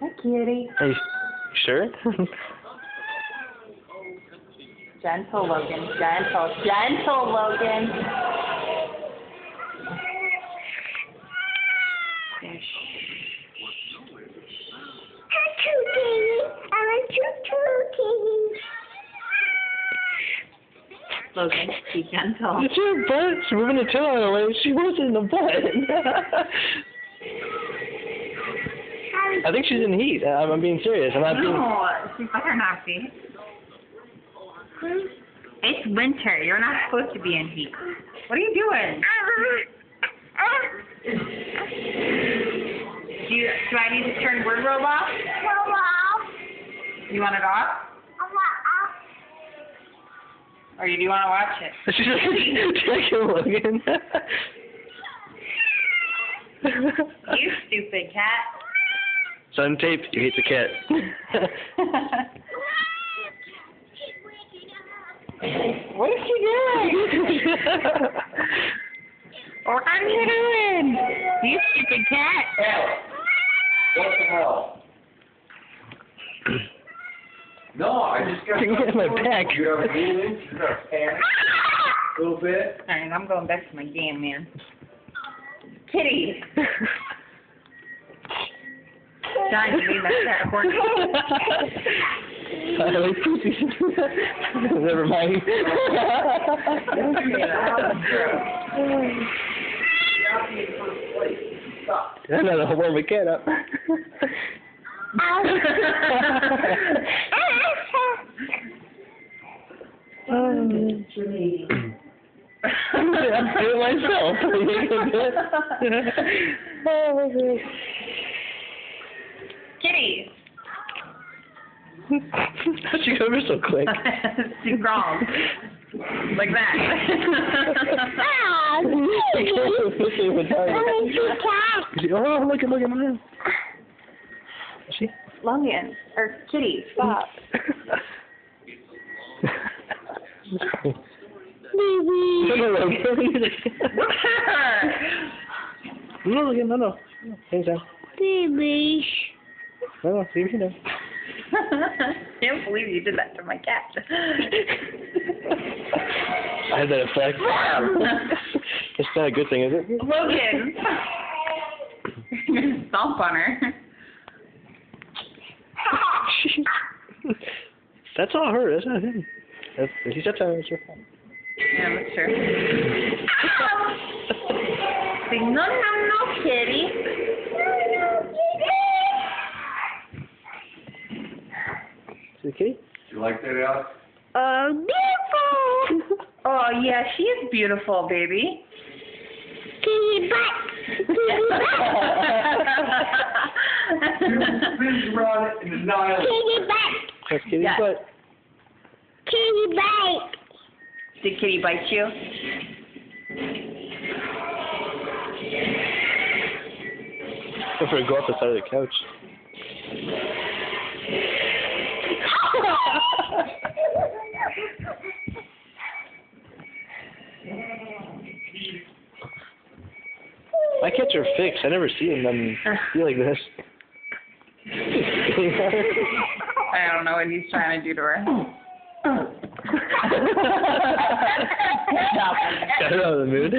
Hi, kitty. Are you sure? Gentle, Logan. Gentle, Logan. Logan, be gentle. It's her butt. She's moving the tail out of the way. She wasn't in the butt. I think she's in heat. I'm being serious. I'm not being... No, she better not be. It's winter. You're not supposed to be in heat. What are you doing? Do I need to turn word robe off? You want it off? Or do you want to watch it? She's like Logan. You stupid cat. It's on tape. You hate the cat. What is she doing? What are you doing? You stupid cat. What the hell? No, I just got my back. You have a feeling? You got a panic? A little bit? Alright, I'm going back to my game, man. Kitty! John, you need that horn. I like pussies. Never mind. I know to warm my cat up. I'm doing myself. Kitty! How'd you go over so quick? She crawled. Like that. Oh, look at mine. See? Logan, or Kitty, stop. No. Hands down. Baby. No, leave me down. I can't believe you did that to my cat. I had that effect. It's not a good thing, is it? Logan! You're gonna stomp on her. That's all her, that's not him. He steps on her, it's her fault. Yeah, that's true. Say, no, kitty. See the kitty? You like that, Alex? Beautiful. Oh, yeah, she is beautiful, baby. Kitty butt. Spins around it in the Nile. Kitty butt. That's kitty's Yeah. butt. Kitty butt. Did Kitty bite you? Go for a go up the side of the couch. My cats are fixed. I never see them feel like this. I don't know what he's trying to do to her. Got her out of the mood.